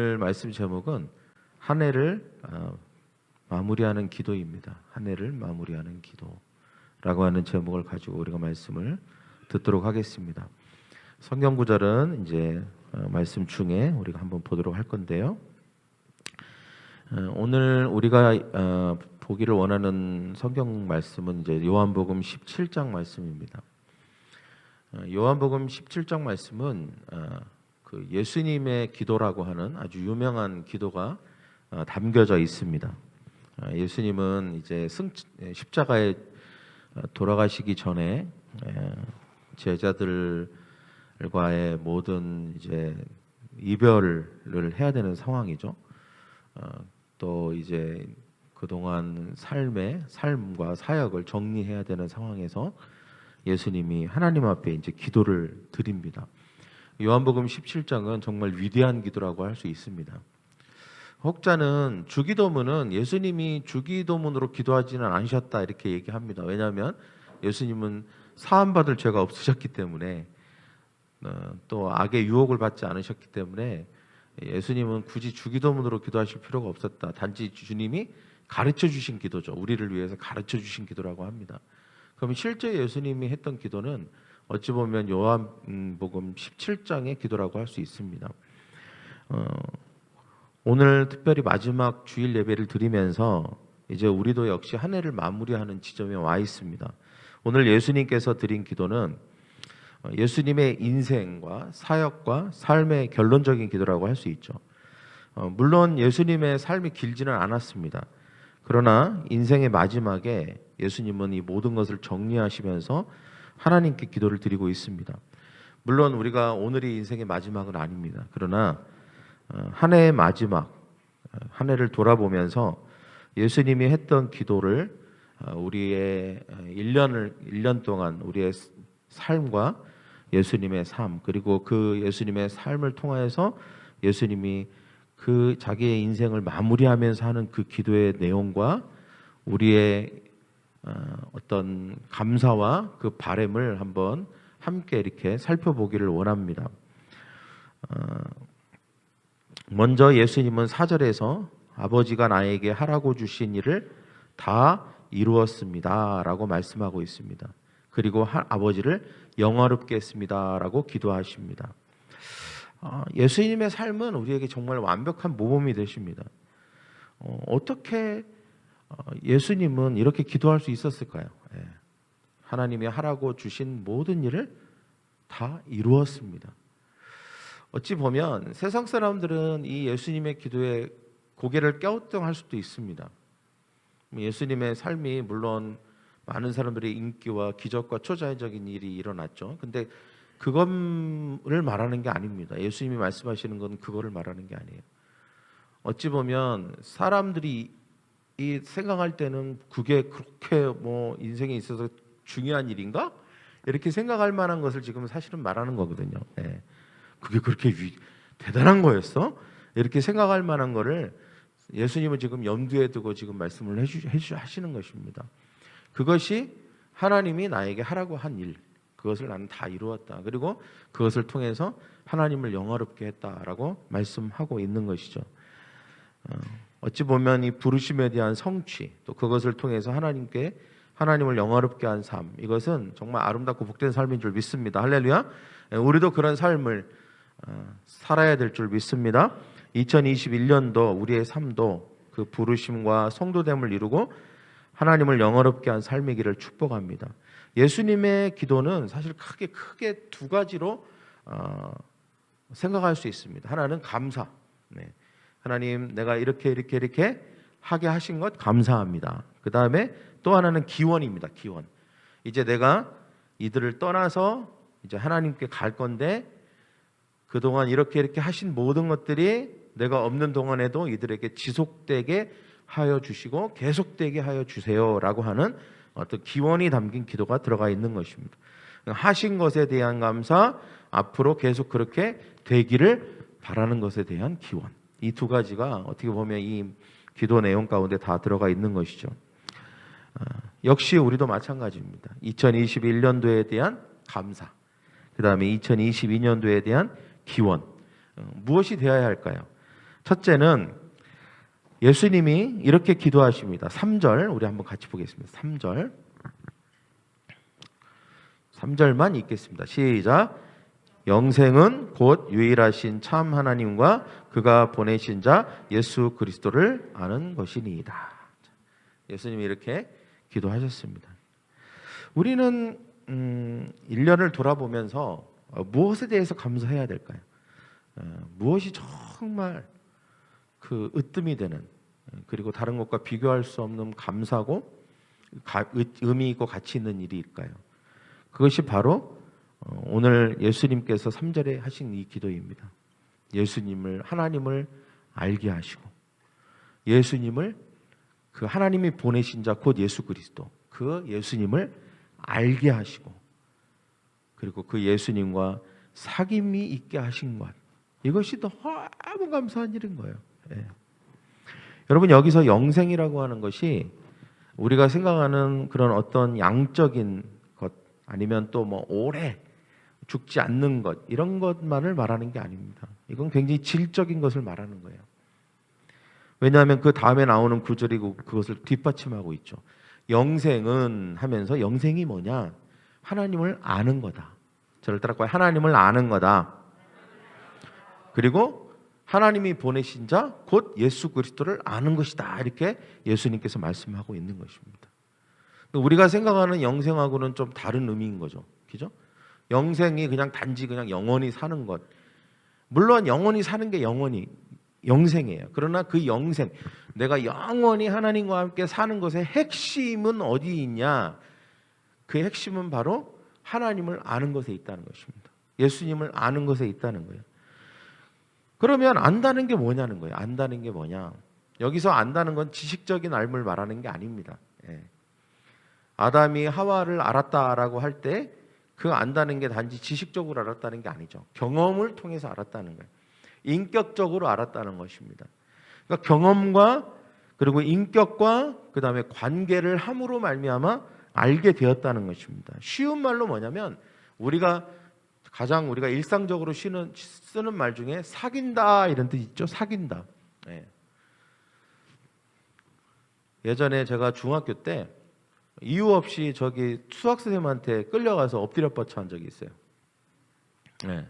오늘 말씀 제목은 한 해를 마무리하는 기도입니다. 한 해를 마무리하는 기도라고 하는 제목을 가지고 우리가 말씀을 듣도록 하겠습니다. 성경 구절은 이제 말씀 중에 우리가 한번 보도록 할 건데요. 오늘 우리가 보기를 원하는 성경 말씀은 이제 요한복음 17장 말씀입니다. 요한복음 17장 말씀은 그 예수님의 기도라고 하는 아주 유명한 기도가 담겨져 있습니다. 예수님은 이제 십자가에 돌아가시기 전에 제자들과의 모든 이제 이별을 해야 되는 상황이죠. 또 이제 그동안 삶과 사역을 정리해야 되는 상황에서 예수님이 하나님 앞에 이제 기도를 드립니다. 요한복음 17장은 정말 위대한 기도라고 할 수 있습니다. 혹자는 주기도문은 예수님이 주기도문으로 기도하지는 않으셨다 이렇게 얘기합니다. 왜냐하면 예수님은 사함받을 죄가 없으셨기 때문에 또 악의 유혹을 받지 않으셨기 때문에 예수님은 굳이 주기도문으로 기도하실 필요가 없었다. 단지 주님이 가르쳐 주신 기도죠. 우리를 위해서 가르쳐 주신 기도라고 합니다. 그럼 실제 예수님이 했던 기도는 어찌 보면 요한복음 17장의 기도라고 할 수 있습니다. 오늘 특별히 마지막 주일 예배를 드리면서 이제 우리도 역시 한 해를 마무리하는 지점에 와 있습니다. 오늘 예수님께서 드린 기도는 예수님의 인생과 사역과 삶의 결론적인 기도라고 할 수 있죠. 물론 예수님의 삶이 길지는 않았습니다. 그러나 인생의 마지막에 예수님은 이 모든 것을 정리하시면서 하나님께 기도를 드리고 있습니다. 물론 우리가 오늘이 인생의 마지막은 아닙니다. 그러나 한 해의 마지막, 한 해를 돌아보면서 예수님이 했던 기도를 우리의 1년 동안 우리의 삶과 예수님의 삶, 그리고 그 예수님의 삶을 통하여서 예수님이 그 자기의 인생을 마무리하면서 하는 그 기도의 내용과 우리의 어떤 감사와 그 바람을 한번 함께 이렇게 살펴보기를 원합니다. 먼저 예수님은 4절에서 아버지가 나에게 하라고 주신 일을 다 이루었습니다 라고 말씀하고 있습니다. 그리고 아버지를 영화롭게 했습니다 라고 기도하십니다. 예수님의 삶은 우리에게 정말 완벽한 모범이 되십니다. 어떻게 예수님은 이렇게 기도할 수 있었을까요? 하나님이 하라고 주신 모든 일을 다 이루었습니다. 어찌 보면 세상 사람들은 이 예수님의 기도에 고개를 갸우뚱할 수도 있습니다. 예수님의 삶이 물론 많은 사람들의 인기와 기적과 초자연적인 일이 일어났죠. 근데 그거를 말하는 게 아닙니다. 예수님이 말씀하시는 건 그거를 말하는 게 아니에요. 어찌 보면 사람들이 이 생각할 때는 그게 그렇게 뭐 인생에 있어서 중요한 일인가? 이렇게 생각할 만한 것을 지금 사실은 말하는 거거든요. 그게 그렇게 대단한 거였어? 이렇게 생각할 만한 거를 예수님은 지금 염두에 두고 지금 말씀을 하시는 것입니다. 그것이 하나님이 나에게 하라고 한 일, 그것을 나는 다 이루었다. 그리고 그것을 통해서 하나님을 영화롭게 했다라고 말씀하고 있는 것이죠. 어찌 보면 이 부르심에 대한 성취, 또 그것을 통해서 하나님을 영화롭게 한 삶, 이것은 정말 아름답고 복된 삶인 줄 믿습니다. 할렐루야. 우리도 그런 삶을 살아야 될 줄 믿습니다. 2021년도 우리의 삶도 그 부르심과 성도됨을 이루고 하나님을 영화롭게 한 삶이기를 축복합니다. 예수님의 기도는 사실 크게 두 가지로 생각할 수 있습니다. 하나는 감사. 하나님, 내가 이렇게 하게 하신 것 감사합니다. 그 다음에 또 하나는 기원입니다. 기원. 이제 내가 이들을 떠나서 이제 하나님께 갈 건데 그동안 이렇게 하신 모든 것들이 내가 없는 동안에도 이들에게 지속되게 하여 주시고 계속되게 하여 주세요라고 하는 어떤 기원이 담긴 기도가 들어가 있는 것입니다. 하신 것에 대한 감사, 앞으로 계속 그렇게 되기를 바라는 것에 대한 기원. 이 두 가지가 어떻게 보면 이 기도 내용 가운데 다 들어가 있는 것이죠. 역시 우리도 마찬가지입니다. 2021년도에 대한 감사, 그 다음에 2022년도에 대한 기원. 무엇이 되어야 할까요? 첫째는 예수님이 이렇게 기도하십니다. 3절 우리 한번 같이 보겠습니다. 3절만 읽겠습니다. 시작. 영생은 곧 유일하신 참 하나님과 그가 보내신 자 예수 그리스도를 아는 것이니이다. 예수님이 이렇게 기도하셨습니다. 우리는 1년을 돌아보면서 무엇에 대해서 감사해야 될까요? 무엇이 정말 그 으뜸이 되는, 그리고 다른 것과 비교할 수 없는 감사고 의미 있고 가치 있는 일일까요? 그것이 바로 오늘 예수님께서 3절에 하신 이 기도입니다. 예수님을, 하나님을 알게 하시고, 예수님을, 그 하나님이 보내신 자 곧 예수 그리스도, 그 예수님을 알게 하시고, 그리고 그 예수님과 사귐이 있게 하신 것, 이것이 너무 감사한 일인 거예요. 예. 여러분, 여기서 영생이라고 하는 것이 우리가 생각하는 그런 어떤 양적인 것, 아니면 또 뭐 오래 죽지 않는 것, 이런 것만을 말하는 게 아닙니다. 이건 굉장히 질적인 것을 말하는 거예요. 왜냐하면 그 다음에 나오는 구절이 그것을 뒷받침하고 있죠. 영생은 하면서, 영생이 뭐냐? 하나님을 아는 거다. 저를 따라가요. 하나님을 아는 거다. 그리고 하나님이 보내신 자 곧 예수 그리스도를 아는 것이다. 이렇게 예수님께서 말씀하고 있는 것입니다. 우리가 생각하는 영생하고는 좀 다른 의미인 거죠. 그죠? 영생이 그냥 단지 그냥 영원히 사는 것. 물론 영원히 사는 게 영생이에요. 그러나 그 영생, 내가 영원히 하나님과 함께 사는 것의 핵심은 어디 있냐? 그 핵심은 바로 하나님을 아는 것에 있다는 것입니다. 예수님을 아는 것에 있다는 거예요. 그러면 안다는 게 뭐냐는 거예요. 안다는 게 뭐냐? 여기서 안다는 건 지식적인 알을 말하는 게 아닙니다. 예. 아담이 하와를 알았다라고 할 때 그 안다는 게 단지 지식적으로 알았다는 게 아니죠. 경험을 통해서 알았다는 거예요. 인격적으로 알았다는 것입니다. 그러니까 경험과 그리고 인격과 그 다음에 관계를 함으로 말미암아 알게 되었다는 것입니다. 쉬운 말로 뭐냐면 우리가 일상적으로 쓰는 말 중에 사귄다 이런 뜻 있죠. 사귄다. 예. 예전에 제가 중학교 때 이유 없이 저기 수학 선생님한테 끌려가서 엎드려 뻗쳐 한 적이 있어요. 네.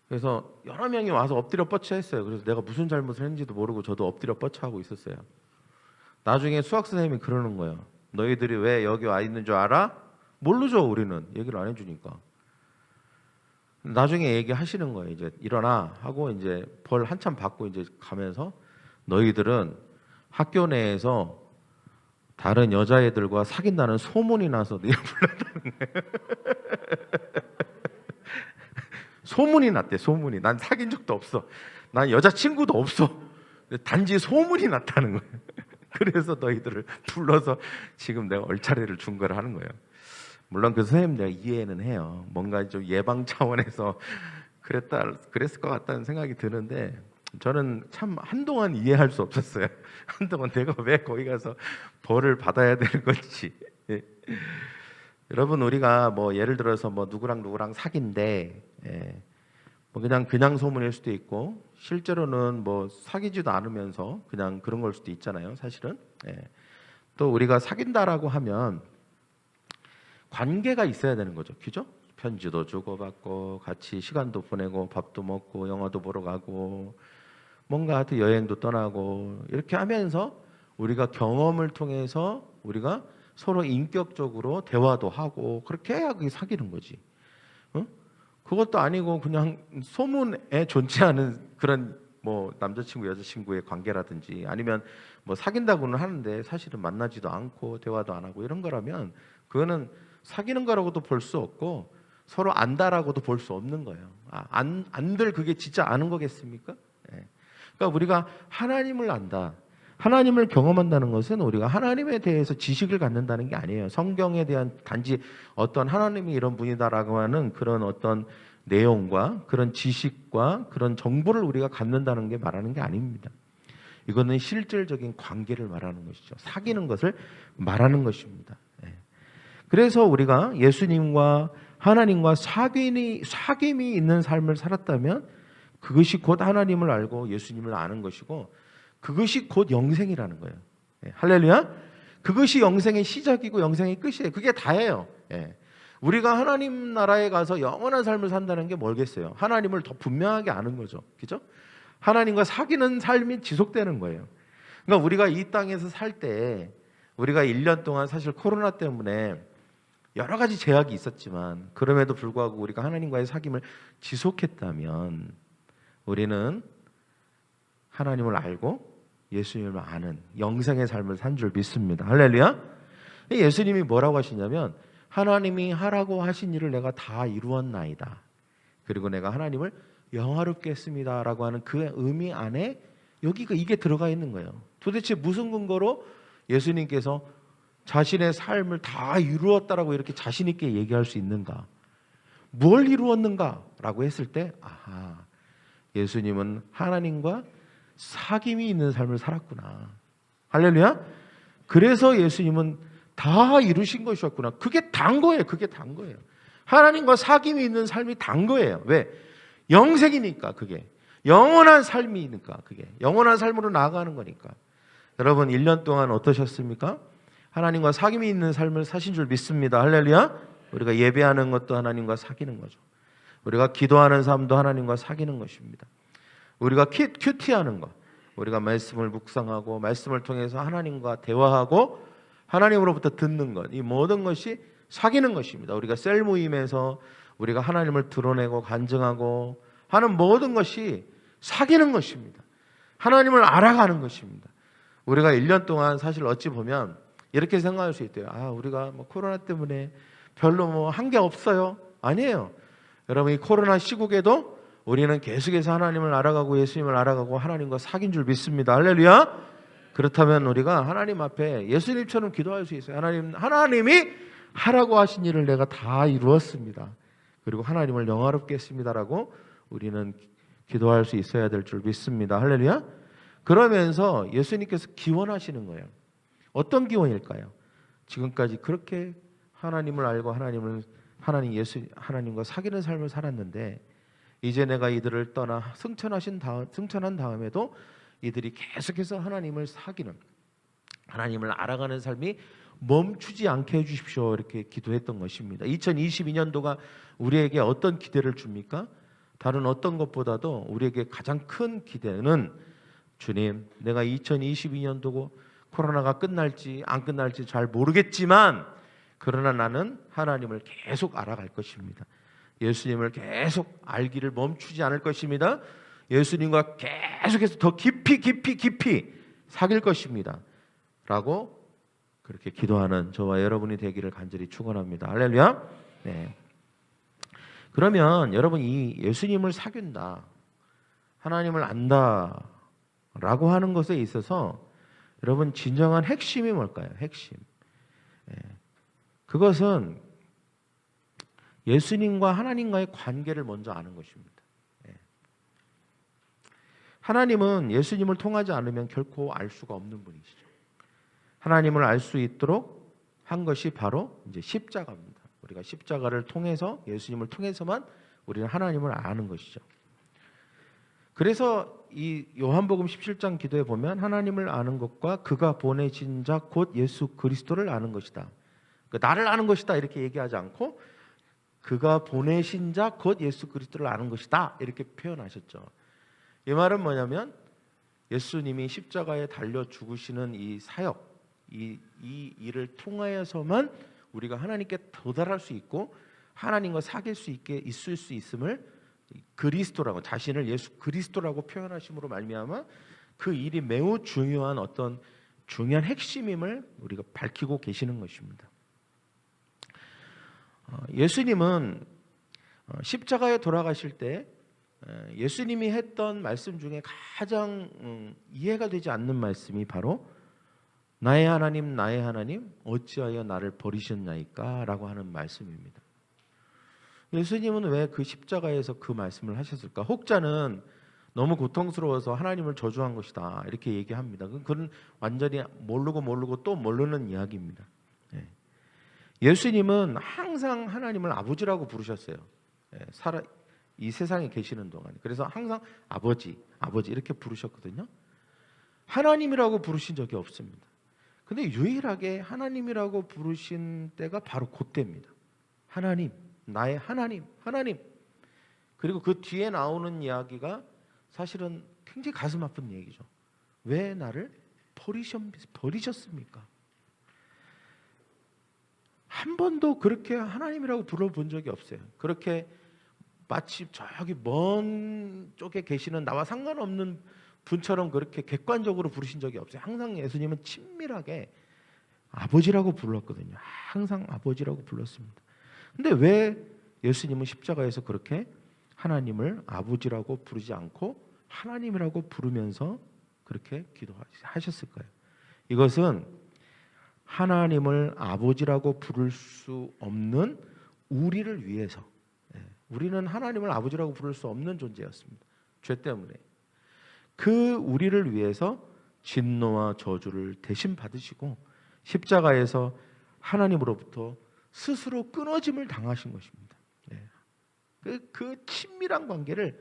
그래서 여러 명이 와서 엎드려 뻗쳐 했어요. 그래서 내가 무슨 잘못을 했는지도 모르고 저도 엎드려 뻗쳐 하고 있었어요. 나중에 수학 선생님이 그러는 거예요. 너희들이 왜 여기 와 있는 줄 알아? 모르죠. 우리는 얘기를 안 해주니까. 나중에 얘기하시는 거예요. 이제 일어나 하고 이제 벌 한참 받고 이제 가면서 너희들은 학교 내에서 다른 여자애들과 사귄다는 소문이 나서 네가 불렀다는 거예요. 소문이 났대. 소문이. 난 사귄 적도 없어. 난 여자친구도 없어. 단지 소문이 났다는 거예요. 그래서 너희들을 불러서 지금 내가 얼차례를 준 거를 하는 거예요. 물론 그 선생님 내가 이해는 해요. 뭔가 좀 예방 차원에서 그랬을 것 같다는 생각이 드는데 저는 참 한동안 이해할 수 없었어요. 한동안 내가 왜 거기 가서 벌을 받아야 되는 건지. 여러분, 우리가 뭐 예를 들어서 뭐 누구랑 사귄대, 뭐 그냥 소문일 수도 있고 실제로는 뭐 사귀지도 않으면서 그냥 그런 걸 수도 있잖아요. 사실은. 또 우리가 사귄다라고 하면 관계가 있어야 되는 거죠. 그죠? 편지도 주고받고 같이 시간도 보내고 밥도 먹고 영화도 보러 가고 뭔가 하여튼 여행도 떠나고 이렇게 하면서 우리가 경험을 통해서 우리가 서로 인격적으로 대화도 하고 그렇게 해야 그게 사귀는 거지. 그것도 아니고 그냥 소문에 존재하는 그런 뭐 남자친구 여자친구의 관계라든지 아니면 뭐 사귄다고는 하는데 사실은 만나지도 않고 대화도 안 하고 이런 거라면 그거는 사귀는 거라고도 볼 수 없고 서로 안다라고도 볼 수 없는 거예요. 안들 그게 진짜 아는 거겠습니까? 그러니까 우리가 하나님을 안다, 하나님을 경험한다는 것은 우리가 하나님에 대해서 지식을 갖는다는 게 아니에요. 성경에 대한 단지 어떤 하나님이 이런 분이다라고 하는 그런 어떤 내용과 그런 지식과 그런 정보를 우리가 갖는다는 게 말하는 게 아닙니다. 이거는 실질적인 관계를 말하는 것이죠. 사귀는 것을 말하는 것입니다. 그래서 우리가 예수님과 하나님과 사귐이 있는 삶을 살았다면 그것이 곧 하나님을 알고 예수님을 아는 것이고 그것이 곧 영생이라는 거예요. 예, 할렐루야. 그것이 영생의 시작이고 영생의 끝이에요. 그게 다예요. 예. 우리가 하나님 나라에 가서 영원한 삶을 산다는 게 뭘겠어요? 하나님을 더 분명하게 아는 거죠. 그죠? 하나님과 사귀는 삶이 지속되는 거예요. 그러니까 우리가 이 땅에서 살 때 우리가 1년 동안 사실 코로나 때문에 여러 가지 제약이 있었지만 그럼에도 불구하고 우리가 하나님과의 사귐을 지속했다면 우리는 하나님을 알고 예수님을 아는 영생의 삶을 산 줄 믿습니다. 할렐루야. 예수님이 뭐라고 하시냐면 하나님이 하라고 하신 일을 내가 다 이루었나이다. 그리고 내가 하나님을 영화롭게 했습니다 라고 하는 그 의미 안에 여기가 이게 들어가 있는 거예요. 도대체 무슨 근거로 예수님께서 자신의 삶을 다 이루었다라고 이렇게 자신 있게 얘기할 수 있는가? 뭘 이루었는가? 라고 했을 때 아하, 예수님은 하나님과 사귐이 있는 삶을 살았구나. 할렐루야. 그래서 예수님은 다 이루신 것이었구나. 그게 단 거예요. 그게 단 거예요. 하나님과 사귐이 있는 삶이 단 거예요. 왜? 영생이니까. 그게 영원한 삶이니까. 그게 영원한 삶으로 나아가는 거니까. 여러분 1년 동안 어떠셨습니까? 하나님과 사귐이 있는 삶을 사신 줄 믿습니다. 할렐루야. 우리가 예배하는 것도 하나님과 사귀는 거죠. 우리가 기도하는 삶도 하나님과 사귀는 것입니다. 우리가 큐티하는 것, 우리가 말씀을 묵상하고 말씀을 통해서 하나님과 대화하고 하나님으로부터 듣는 것, 이 모든 것이 사귀는 것입니다. 우리가 셀 모임에서 우리가 하나님을 드러내고 간증하고 하는 모든 것이 사귀는 것입니다. 하나님을 알아가는 것입니다. 우리가 1년 동안 사실 어찌 보면 이렇게 생각할 수 있대요. 아, 우리가 뭐 코로나 때문에 별로 뭐 한 게 없어요. 아니에요. 여러분 이 코로나 시국에도 우리는 계속해서 하나님을 알아가고 예수님을 알아가고 하나님과 사귄 줄 믿습니다. 할렐루야. 그렇다면 우리가 하나님 앞에 예수님처럼 기도할 수 있어요. 하나님이 하라고 하신 일을 내가 다 이루었습니다. 그리고 하나님을 영화롭게 했습니다라고 우리는 기도할 수 있어야 될 줄 믿습니다. 할렐루야. 그러면서 예수님께서 기원하시는 거예요. 어떤 기원일까요? 지금까지 그렇게 하나님을 알고 하나님과 사귀는 삶을 살았는데 이제 내가 이들을 떠나 승천한 다음에도 이들이 계속해서 하나님을 사귀는, 하나님을 알아가는 삶이 멈추지 않게 해주십시오. 이렇게 기도했던 것입니다. 2022년도가 우리에게 어떤 기대를 줍니까? 다른 어떤 것보다도 우리에게 가장 큰 기대는 주님, 내가 2022년도고 코로나가 끝날지 안 끝날지 잘 모르겠지만 그러나 나는 하나님을 계속 알아갈 것입니다. 예수님을 계속 알기를 멈추지 않을 것입니다. 예수님과 계속해서 더 깊이 사귈 것입니다. 라고 그렇게 기도하는 저와 여러분이 되기를 간절히 축원합니다. 할렐루야. 네. 그러면 여러분 이 예수님을 사귄다, 하나님을 안다 라고 하는 것에 있어서 여러분 진정한 핵심이 뭘까요? 핵심. 그것은 예수님과 하나님과의 관계를 먼저 아는 것입니다. 하나님은 예수님을 통하지 않으면 결코 알 수가 없는 분이시죠. 하나님을 알 수 있도록 한 것이 바로 이제 십자가입니다. 우리가 십자가를 통해서 예수님을 통해서만 우리는 하나님을 아는 것이죠. 그래서 이 요한복음 17장 기도에 보면 하나님을 아는 것과 그가 보내신 자 곧 예수 그리스도를 아는 것이다. 그러니까 나를 아는 것이다 이렇게 얘기하지 않고 그가 보내신 자 곧 예수 그리스도를 아는 것이다 이렇게 표현하셨죠. 이 말은 뭐냐면 예수님이 십자가에 달려 죽으시는 이 사역, 이 일을 통하여서만 우리가 하나님께 도달할 수 있고 하나님과 사귈 수 있게 있을 수 있음을 그리스도라고, 자신을 예수 그리스도라고 표현하심으로 말미암아 그 일이 매우 중요한 어떤 중요한 핵심임을 우리가 밝히고 계시는 것입니다. 예수님은 십자가에 돌아가실 때 예수님이 했던 말씀 중에 가장 이해가 되지 않는 말씀이 바로 나의 하나님 어찌하여 나를 버리셨나이까 라고 하는 말씀입니다. 예수님은 왜 그 십자가에서 그 말씀을 하셨을까? 혹자는 너무 고통스러워서 하나님을 저주한 것이다 이렇게 얘기합니다. 그건 완전히 모르고 또 모르는 이야기입니다. 예수님은 항상 하나님을 아버지라고 부르셨어요. 이 세상에 계시는 동안. 그래서 항상 아버지, 아버지 이렇게 부르셨거든요. 하나님이라고 부르신 적이 없습니다. 근데 유일하게 하나님이라고 부르신 때가 바로 그때입니다. 하나님, 나의 하나님, 하나님. 그리고 그 뒤에 나오는 이야기가 사실은 굉장히 가슴 아픈 얘기죠. 왜 나를 버리셨습니까? 한 번도 그렇게 하나님이라고 불러본 적이 없어요. 그렇게 마치 저기 먼 쪽에 계시는 나와 상관없는 분처럼 그렇게 객관적으로 부르신 적이 없어요. 항상 예수님은 친밀하게 아버지라고 불렀거든요. 항상 아버지라고 불렀습니다. 근데 왜 예수님은 십자가에서 그렇게 하나님을 아버지라고 부르지 않고 하나님이라고 부르면서 그렇게 기도하셨을까요? 이것은 하나님을 아버지라고 부를 수 없는 우리를 위해서, 우리는 하나님을 아버지라고 부를 수 없는 존재였습니다. 죄 때문에. 그 우리를 위해서 진노와 저주를 대신 받으시고 십자가에서 하나님으로부터 스스로 끊어짐을 당하신 것입니다. 그 친밀한 관계를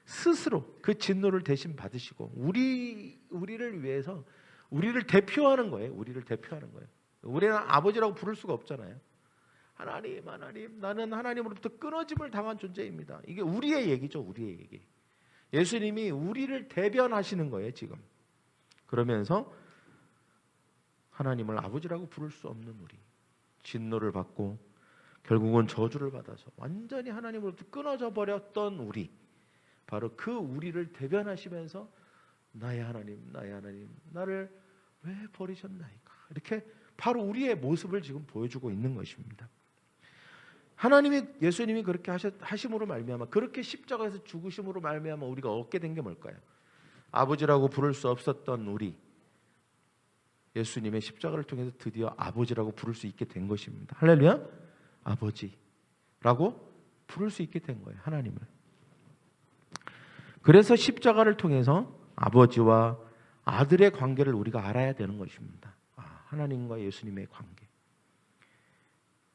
스스로 그 진노를 대신 받으시고 우리를 위해서 우리를 대표하는 거예요. 우리를 대표하는 거예요. 우리는 아버지라고 부를 수가 없잖아요. 하나님, 하나님, 나는 하나님으로부터 끊어짐을 당한 존재입니다. 이게 우리의 얘기죠. 우리의 얘기. 예수님이 우리를 대변하시는 거예요. 지금. 그러면서 하나님을 아버지라고 부를 수 없는 우리, 진노를 받고 결국은 저주를 받아서 완전히 하나님으로부터 끊어져 버렸던 우리, 바로 그 우리를 대변하시면서 나의 하나님, 나의 하나님, 나를 왜 버리셨나이까, 이렇게 바로 우리의 모습을 지금 보여주고 있는 것입니다. 하나님이, 예수님이 그렇게 하심으로 말미암아, 그렇게 십자가에서 죽으심으로 말미암아 우리가 얻게 된 게 뭘까요? 아버지라고 부를 수 없었던 우리, 예수님의 십자가를 통해서 드디어 아버지라고 부를 수 있게 된 것입니다. 할렐루야. 아버지라고 부를 수 있게 된 거예요. 하나님을. 그래서 십자가를 통해서 아버지와 아들의 관계를 우리가 알아야 되는 것입니다. 하나님과 예수님의 관계.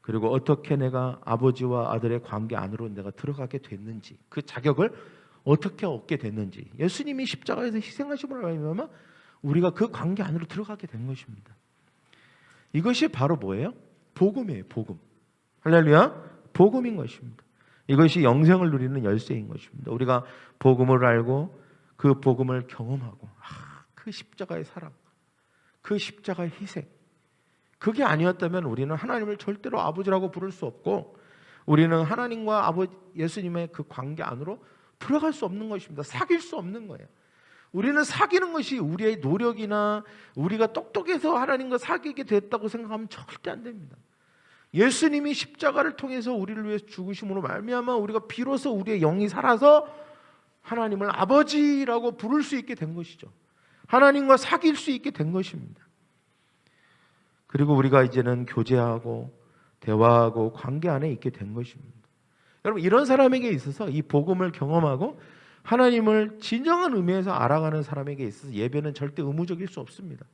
그리고 어떻게 내가 아버지와 아들의 관계 안으로 내가 들어가게 됐는지, 그 자격을 어떻게 얻게 됐는지, 예수님이 십자가에서 희생하심으로 말미암아 우리가 그 관계 안으로 들어가게 된 것입니다. 이것이 바로 뭐예요? 복음이에요. 복음. 할렐루야. 복음인 것입니다. 이것이 영생을 누리는 열쇠인 것입니다. 우리가 복음을 알고 그 복음을 경험하고, 그 십자가의 사랑, 그 십자가의 희생, 그게 아니었다면 우리는 하나님을 절대로 아버지라고 부를 수 없고, 우리는 하나님과 아버지 예수님의 그 관계 안으로 들어갈 수 없는 것입니다. 사귈 수 없는 거예요. 우리는 사귀는 것이 우리의 노력이나 우리가 똑똑해서 하나님과 사귀게 됐다고 생각하면 절대 안 됩니다. 예수님이 십자가를 통해서 우리를 위해서 죽으심으로 말미암아 우리가 비로소 우리의 영이 살아서 하나님을 아버지라고 부를 수 있게 된 것이죠. 하나님과 사귈 수 있게 된 것입니다. 그리고 우리가 이제는 교제하고 대화하고 관계 안에 있게 된 것입니다. 여러분, 이런 사람에게 있어서 이 복음을 경험하고 하나님을 진정한 의미에서 알아가는 사람에게 있어서 예배는 절대 의무적일 수 없습니다.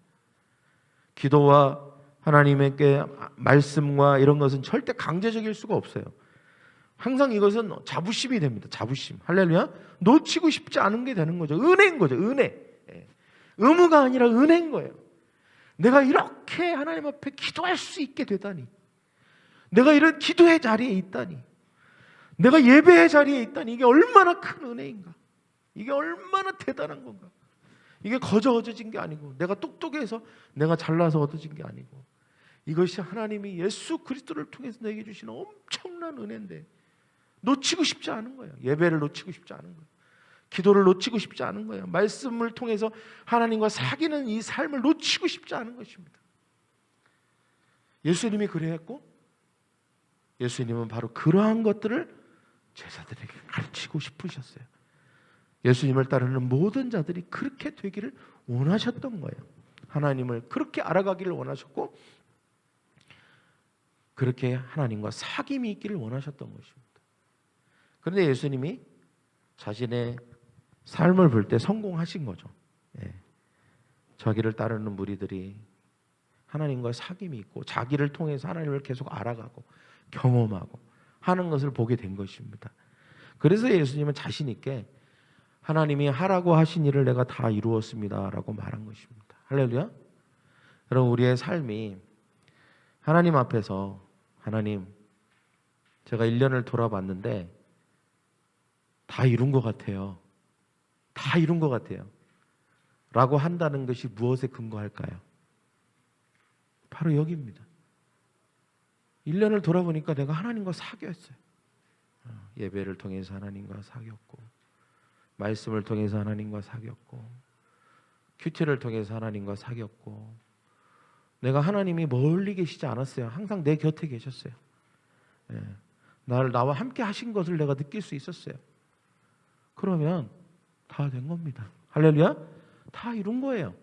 기도와 하나님께 말씀과 이런 것은 절대 강제적일 수가 없어요. 항상 이것은 자부심이 됩니다. 자부심. 할렐루야. 놓치고 싶지 않은 게 되는 거죠. 은혜인 거죠. 은혜. 의무가 아니라 은혜인 거예요. 내가 이렇게 하나님 앞에 기도할 수 있게 되다니, 내가 이런 기도의 자리에 있다니, 내가 예배의 자리에 있다니, 이게 얼마나 큰 은혜인가, 이게 얼마나 대단한 건가. 이게 거저 얻어진 게 아니고, 내가 똑똑해서 내가 잘나서 얻어진 게 아니고, 이것이 하나님이 예수 그리스도를 통해서 내게 주시는 엄청난 은혜인데 놓치고 싶지 않은 거예요. 예배를 놓치고 싶지 않은 거예요. 기도를 놓치고 싶지 않은 거예요. 말씀을 통해서 하나님과 사귀는 이 삶을 놓치고 싶지 않은 것입니다. 예수님이 그랬고, 예수님은 바로 그러한 것들을 제자들에게 가르치고 싶으셨어요. 예수님을 따르는 모든 자들이 그렇게 되기를 원하셨던 거예요. 하나님을 그렇게 알아가기를 원하셨고, 그렇게 하나님과 사귐이 있기를 원하셨던 것입니다. 그런데 예수님이 자신의 삶을 볼 때 성공하신 거죠. 자기를 따르는 무리들이 하나님과 사귐이 있고 자기를 통해서 하나님을 계속 알아가고 경험하고 하는 것을 보게 된 것입니다. 그래서 예수님은 자신 있게 하나님이 하라고 하신 일을 내가 다 이루었습니다라고 말한 것입니다. 할렐루야. 여러분, 우리의 삶이 하나님 앞에서 하나님, 제가 1년을 돌아봤는데 다 이룬 것 같아요. 다 이룬 것 같아요. 라고 한다는 것이 무엇에 근거할까요? 바로 여기입니다. 1년을 돌아보니까 내가 하나님과 사귀었어요. 예배를 통해서 하나님과 사귀었고, 말씀을 통해서 하나님과 사귀었고, 큐티를 통해서 하나님과 사귀었고, 내가 하나님이 멀리 계시지 않았어요. 항상 내 곁에 계셨어요. 나와 함께 하신 것을 내가 느낄 수 있었어요. 그러면 다 된 겁니다. 할렐루야. 다 이룬 거예요.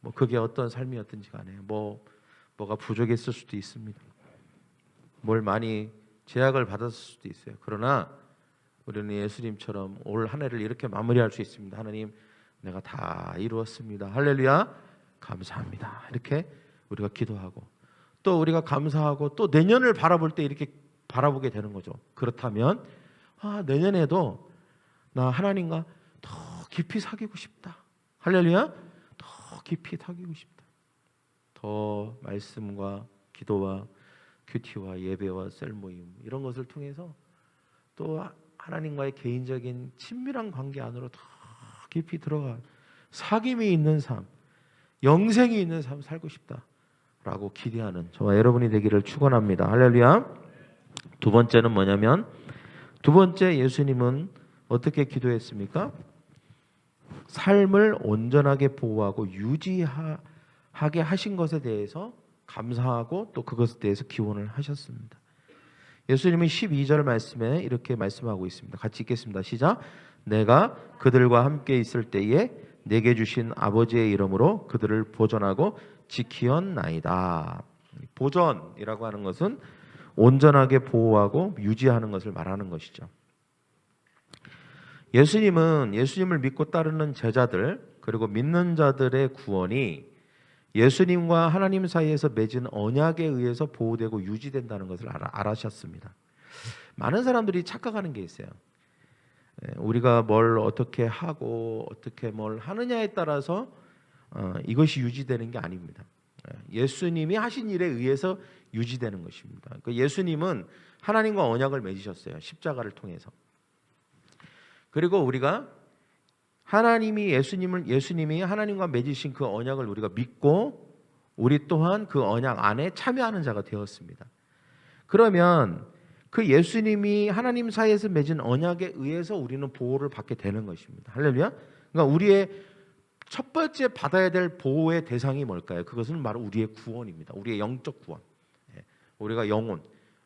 뭐 그게 어떤 삶이었든지 간에 뭐가 부족했을 수도 있습니다. 뭘 많이 제약을 받았을 수도 있어요. 그러나 우리는 예수님처럼 올 한 해를 이렇게 마무리할 수 있습니다. 하나님, 내가 다 이루었습니다. 할렐루야. 감사합니다. 이렇게 우리가 기도하고, 또 우리가 감사하고 또 내년을 바라볼 때 이렇게 바라보게 되는 거죠. 그렇다면 내년에도 나 하나님과 더 깊이 사귀고 싶다. 할렐루야. 더 깊이 사귀고 싶다. 더 말씀과 기도와 큐티와 예배와 셀 모임 이런 것을 통해서 또 하나님과의 개인적인 친밀한 관계 안으로 더 깊이 들어가 사귐이 있는 삶, 영생이 있는 삶 살고 싶다라고 기대하는 저와 여러분이 되기를 축원합니다. 할렐루야. 두 번째는 뭐냐면, 두 번째 예수님은 어떻게 기도했습니까? 삶을 온전하게 보호하고 유지하게 하신 것에 대해서 감사하고 또 그것에 대해서 기원을 하셨습니다. 예수님은 12절 말씀에 이렇게 말씀하고 있습니다. 같이 읽겠습니다. 시작. 내가 그들과 함께 있을 때에 내게 주신 아버지의 이름으로 그들을 보존하고 지키었나이다. 보존이라고 하는 것은 온전하게 보호하고 유지하는 것을 말하는 것이죠. 예수님을 믿고 따르는 제자들, 그리고 믿는 자들의 구원이 예수님과 하나님 사이에서 맺은 언약에 의해서 보호되고 유지된다는 것을 알아셨습니다. 많은 사람들이 착각하는 게 있어요. 우리가 뭘 어떻게 하고 어떻게 뭘 하느냐에 따라서 이것이 유지되는 게 아닙니다. 예수님이 하신 일에 의해서 유지되는 것입니다. 예수님은 하나님과 언약을 맺으셨어요. 십자가를 통해서. 그리고 우리가 예수님이 하나님과 맺으신 그 언약을 우리가 믿고 우리 또한 그 언약 안에 참여하는 자가 되었습니다. 그러면 그 예수님이 하나님 사이에서 맺은 언약에 의해서 우리는 보호를 받게 되는 것입니다. 할렐루야. 그러니까 우리의 첫 번째 받아야 될 보호의 대상이 뭘까요? 그것은 바로 우리의 구원입니다. 우리의 영적 구원. 우리가 영혼,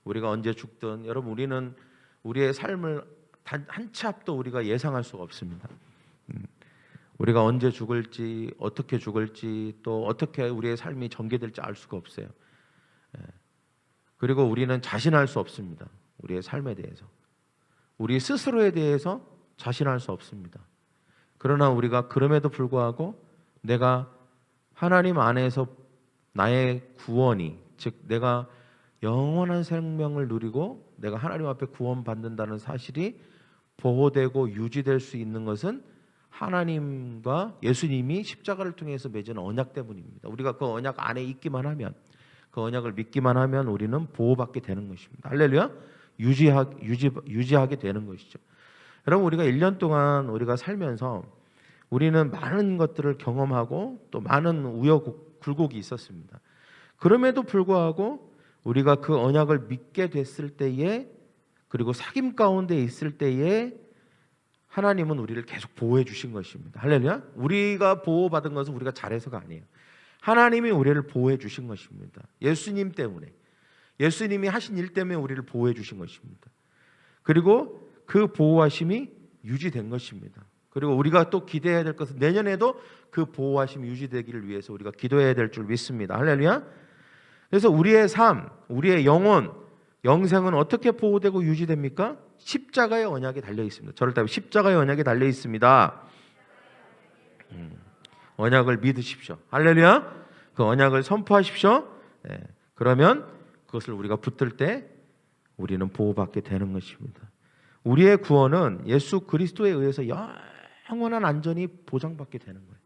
우리가 언제 죽든, 여러분, 우리는 우리의 삶을 단 한 치 앞도 우리가 예상할 수가 없습니다. 우리가 언제 죽을지, 어떻게 죽을지, 또 어떻게 우리의 삶이 전개될지 알 수가 없어요. 그리고 우리는 자신할 수 없습니다. 우리의 삶에 대해서, 우리 스스로에 대해서 자신할 수 없습니다. 그러나 우리가 그럼에도 불구하고 내가 하나님 안에서 나의 구원이, 즉 내가 영원한 생명을 누리고 내가 하나님 앞에 구원받는다는 사실이 보호되고 유지될 수 있는 것은 하나님과 예수님이 십자가를 통해서 맺은 언약 때문입니다. 우리가 그 언약 안에 있기만 하면, 그 언약을 믿기만 하면 우리는 보호받게 되는 것입니다. 할렐루야. 유지하게 되는 것이죠. 여러분, 우리가 1년 동안 우리가 살면서 우리는 많은 것들을 경험하고 또 많은 우여곡절이 있었습니다. 그럼에도 불구하고 우리가 그 언약을 믿게 됐을 때에, 그리고 사귐 가운데 있을 때에 하나님은 우리를 계속 보호해 주신 것입니다. 할렐루야. 우리가 보호받은 것은 우리가 잘해서가 아니에요. 하나님이 우리를 보호해 주신 것입니다. 예수님 때문에, 예수님이 하신 일 때문에 우리를 보호해 주신 것입니다. 그리고 그 보호하심이 유지된 것입니다. 그리고 우리가 또 기대해야 될 것은 내년에도 그 보호하심이 유지되기를 위해서 우리가 기도해야 될 줄 믿습니다. 할렐루야. 그래서 우리의 삶, 우리의 영혼, 영생은 어떻게 보호되고 유지됩니까? 십자가의 언약에 달려 있습니다. 저를 따르면 십자가의 언약에 달려 있습니다. 언약을 믿으십시오. 할렐루야. 그 언약을 선포하십시오. 그러면 그것을 우리가 붙들 때 우리는 보호받게 되는 것입니다. 우리의 구원은 예수 그리스도에 의해서 영원한 안전이 보장받게 되는 거예요.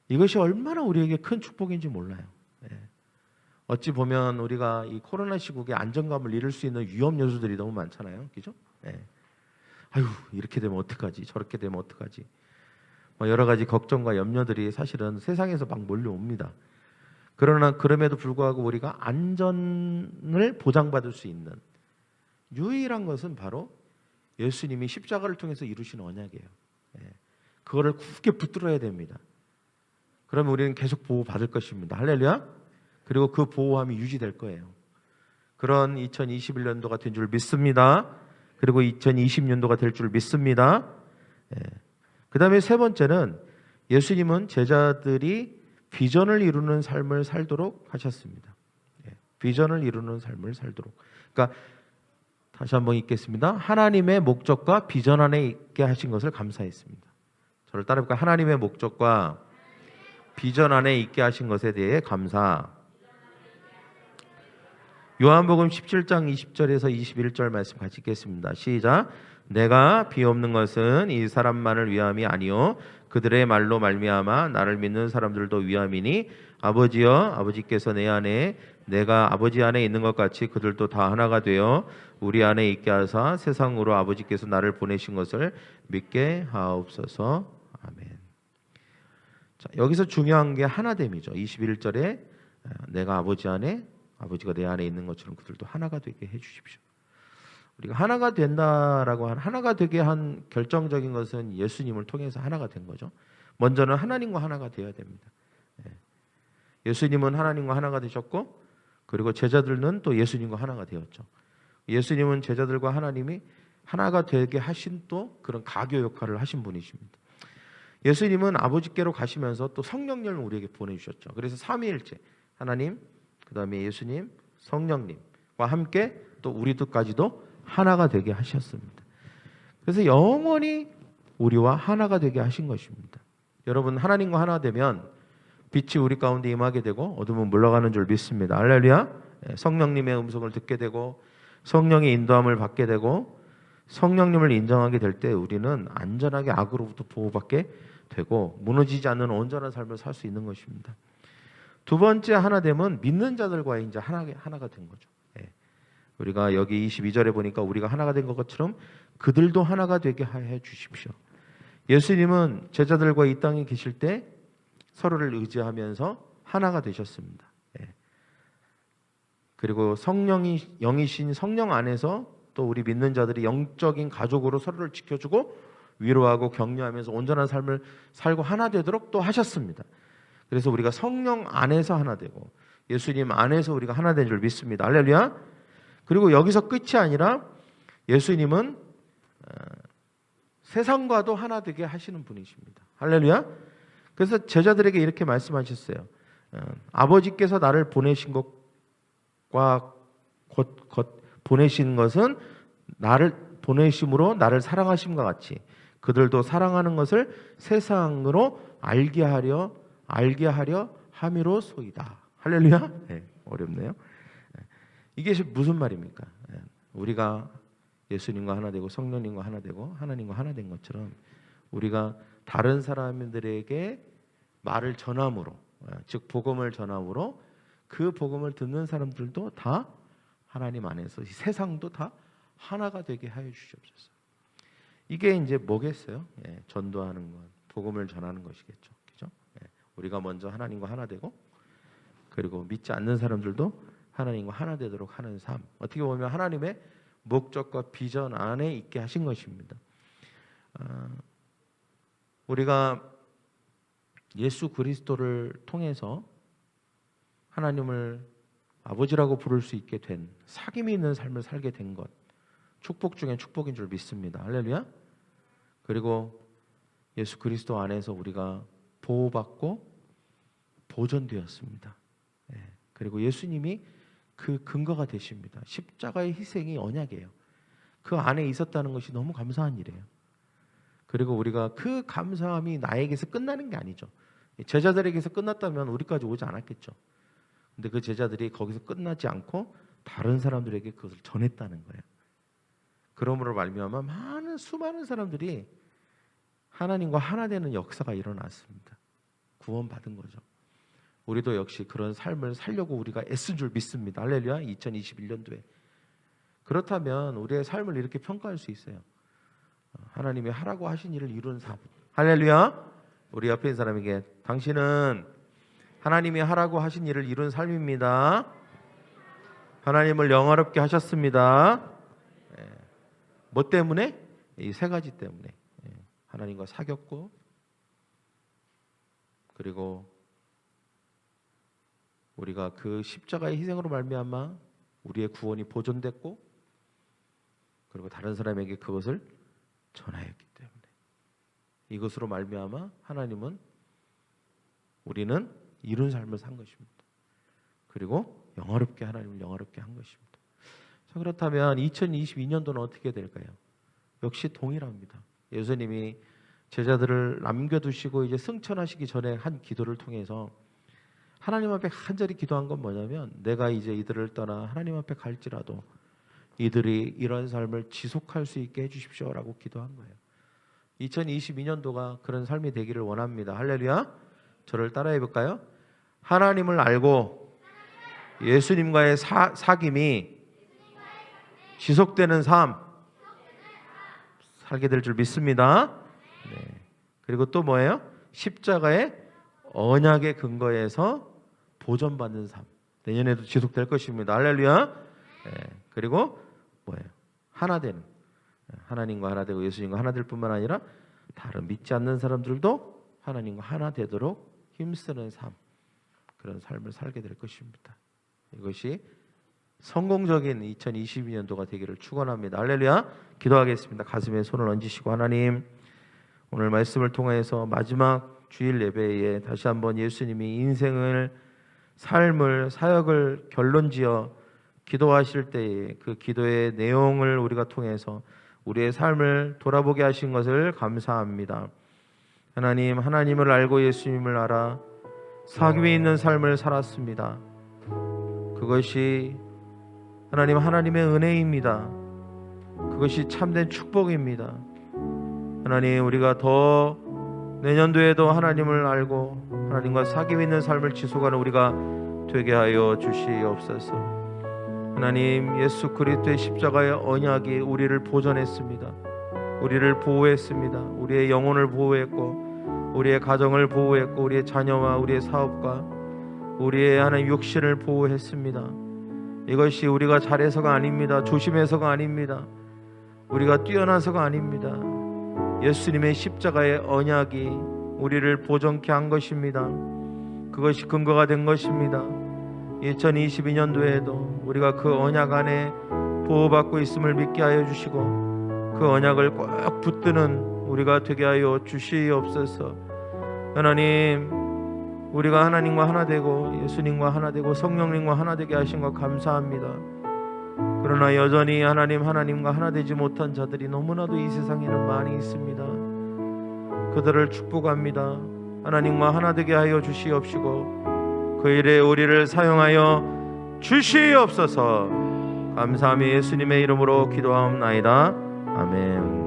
이것이 얼마나 우리에게 큰 축복인지 몰라요. 어찌 보면 우리가 이 코로나 시국에 안정감을 잃을 수 있는 위험 요소들이 너무 많잖아요. 그죠? 아유, 이렇게 되면 어떡하지? 저렇게 되면 어떡하지? 여러 가지 걱정과 염려들이 사실은 세상에서 막 몰려옵니다. 그러나 그럼에도 불구하고 우리가 안전을 보장받을 수 있는 유일한 것은 바로 예수님이 십자가를 통해서 이루신 언약이에요. 그거를 굳게 붙들어야 됩니다. 그러면 우리는 계속 보호받을 것입니다. 할렐루야. 그리고 그 보호함이 유지될 거예요. 그런 2021년도가 된 줄 믿습니다. 그리고 2020년도가 될 줄 믿습니다. 그 다음에 세 번째는 예수님은 제자들이 비전을 이루는 삶을 살도록 하셨습니다. 비전을 이루는 삶을 살도록. 그러니까 다시 한번 읽겠습니다. 하나님의 목적과 비전 안에 있게 하신 것을 감사했습니다. 저를 따라해볼까요? 하나님의 목적과 비전 안에 있게 하신 것에 대해 감사. 요한복음 17장 20절에서 21절 말씀 같이 읽겠습니다. 시작. 내가 비옵는 것은 이 사람만을 위함이 아니요 그들의 말로 말미암아 나를 믿는 사람들도 위함이니 아버지여 아버지께서 내 안에 내가 아버지 안에 있는 것 같이 그들도 다 하나가 되어 우리 안에 있게 하사 세상으로 아버지께서 나를 보내신 것을 믿게 하옵소서. 아멘. 자, 여기서 중요한 게 하나됨이죠. 21절에 내가 아버지 안에 아버지가 내 안에 있는 것처럼 그들도 하나가 되게 해주십시오. 우리가 하나가 된다라고 하나가 되게 한 결정적인 것은 예수님을 통해서 하나가 된 거죠. 먼저는 하나님과 하나가 되어야 됩니다. 예수님은 하나님과 하나가 되셨고 그리고 제자들은 또 예수님과 하나가 되었죠. 예수님은 제자들과 하나님이 하나가 되게 하신 또 그런 가교 역할을 하신 분이십니다. 예수님은 아버지께로 가시면서 또 성령님을 우리에게 보내주셨죠. 그래서 삼위일체 하나님, 그 다음에 예수님, 성령님과 함께 또 우리들까지도 하나가 되게 하셨습니다. 그래서 영원히 우리와 하나가 되게 하신 것입니다. 여러분 하나님과 하나 되면 빛이 우리 가운데 임하게 되고 어둠은 물러가는 줄 믿습니다. 할렐루야. 성령님의 음성을 듣게 되고 성령의 인도함을 받게 되고 성령님을 인정하게 될 때 우리는 안전하게 악으로부터 보호받게 되고 무너지지 않는 온전한 삶을 살 수 있는 것입니다. 두 번째 하나됨은 믿는 자들과 이제 하나가 된 거죠. 우리가 여기 22절에 보니까 우리가 하나가 된 것처럼 그들도 하나가 되게 해 주십시오. 예수님은 제자들과 이 땅에 계실 때 서로를 의지하면서 하나가 되셨습니다. 그리고 성령이 영이신 성령 안에서 또 우리 믿는 자들이 영적인 가족으로 서로를 지켜주고 위로하고 격려하면서 온전한 삶을 살고 하나 되도록 또 하셨습니다. 그래서 우리가 성령 안에서 하나 되고 예수님 안에서 우리가 하나 된 줄 믿습니다. 할렐루야. 그리고 여기서 끝이 아니라 예수님은 세상과도 하나 되게 하시는 분이십니다. 할렐루야. 그래서 제자들에게 이렇게 말씀하셨어요. 아버지께서 나를 보내신 것과 보내신 것은 나를 보내심으로 나를 사랑하심과 같이 그들도 사랑하는 것을 세상으로 알게 하려 함이로소이다. 할렐루야. 어렵네요. 이게 무슨 말입니까? 우리가 예수님과 하나 되고 성령님과 하나 되고 하나님과 하나 된 것처럼 우리가 다른 사람들에게 말을 전함으로 즉 복음을 전함으로 그 복음을 듣는 사람들도 다 하나님 안에서 이 세상도 다 하나가 되게 하여 주시옵소서. 이게 이제 뭐겠어요? 전도하는 것, 복음을 전하는 것이겠죠. 그죠? 우리가 먼저 하나님과 하나 되고 그리고 믿지 않는 사람들도 하나님과 하나 되도록 하는 삶. 어떻게 보면 하나님의 목적과 비전 안에 있게 하신 것입니다. 우리가 예수 그리스도를 통해서 하나님을 아버지라고 부를 수 있게 된 사귐이 있는 삶을 살게 된 것, 축복 중에 축복인 줄 믿습니다. 할렐루야. 그리고 예수 그리스도 안에서 우리가 보호받고 보존되었습니다. 그리고 예수님이 그 근거가 되십니다. 십자가의 희생이 언약이에요. 그 안에 있었다는 것이 너무 감사한 일이에요. 그리고 우리가 그 감사함이 나에게서 끝나는 게 아니죠. 제자들에게서 끝났다면 우리까지 오지 않았겠죠. 근데 그 제자들이 거기서 끝나지 않고 다른 사람들에게 그것을 전했다는 거예요. 그러므로 말미암아 수많은 사람들이 하나님과 하나 되는 역사가 일어났습니다. 구원받은 거죠. 우리도 역시 그런 삶을 살려고 우리가 애쓴 줄 믿습니다. 할렐루야. 2021년도에 그렇다면 우리의 삶을 이렇게 평가할 수 있어요. 하나님이 하라고 하신 일을 이룬 삶. 할렐루야. 우리 옆에 있는 사람에게 당신은 하나님이 하라고 하신 일을 이룬 삶입니다. 하나님을 영화롭게 하셨습니다. 뭐 때문에? 이 세 가지 때문에. 하나님과 사귀었고, 그리고 우리가 그 십자가의 희생으로 말미암아 우리의 구원이 보존됐고, 그리고 다른 사람에게 그것을 전하였기 때문에 이것으로 말미암아 우리는 이룬 삶을 산 것입니다. 그리고 하나님을 영화롭게 한 것입니다. 자, 그렇다면 2022년도는 어떻게 될까요? 역시 동일합니다. 예수님이 제자들을 남겨두시고 이제 승천하시기 전에 한 기도를 통해서 하나님 앞에 간절히 기도한 건 뭐냐면, 내가 이제 이들을 떠나 하나님 앞에 갈지라도 이들이 이런 삶을 지속할 수 있게 해주십시오라고 기도한 거예요. 2022년도가 그런 삶이 되기를 원합니다. 할렐루야. 저를 따라해 볼까요? 하나님을 알고 예수님과의 사귐이 지속되는 삶 살게 될 줄 믿습니다. 네. 그리고 또 뭐예요? 십자가의 언약의 근거에서 보존받는 삶, 내년에도 지속될 것입니다. 할렐루야. 네. 그리고 뭐예요? 하나 되는, 하나님과 하나 되고 예수님과 하나 될 뿐만 아니라 다른 믿지 않는 사람들도 하나님과 하나 되도록 힘쓰는 삶, 그런 삶을 살게 될 것입니다. 이것이 성공적인 2022년도가 되기를 축원합니다. 할렐루야. 기도하겠습니다. 가슴에 손을 얹으시고, 하나님, 오늘 말씀을 통해서 마지막 주일 예배에 다시 한번 예수님이 인생을, 삶을, 사역을 결론지어 기도하실 때에 그 기도의 내용을 우리가 통해서 우리의 삶을 돌아보게 하신 것을 감사합니다. 하나님, 하나님을 알고 예수님을 알아 사귐이 있는 삶을 살았습니다. 그것이 하나님의 은혜입니다. 그것이 참된 축복입니다. 하나님, 우리가 더 내년도에도 하나님을 알고 하나님과 사귐 있는 삶을 지속하는 우리가 되게 하여 주시옵소서. 하나님, 예수 그리스도의 십자가의 언약이 우리를 보존했습니다. 우리를 보호했습니다. 우리의 영혼을 보호했고, 우리의 가정을 보호했고, 우리의 자녀와 우리의 사업과 우리의 하나님 육신을 보호했습니다. 이것이 우리가 잘해서가 아닙니다. 조심해서가 아닙니다. 우리가 뛰어나서가 아닙니다. 예수님의 십자가의 언약이 우리를 보존케 한 것입니다. 그것이 근거가 된 것입니다. 2022년도에도 우리가 그 언약 안에 보호받고 있음을 믿게 하여 주시고, 그 언약을 꼭 붙드는 우리가 되게 하여 주시옵소서. 하나님, 우리가 하나님과 하나 되고 예수님과 하나 되고 성령님과 하나 되게 하신 것 감사합니다. 그러나 여전히 하나님과 하나 되지 못한 자들이 너무나도 이 세상에는 많이 있습니다. 그들을 축복합니다. 하나님과 하나 되게 하여 주시옵시고 그 일에 우리를 사용하여 주시옵소서. 감사하며 예수님의 이름으로 기도하옵나이다. 아멘.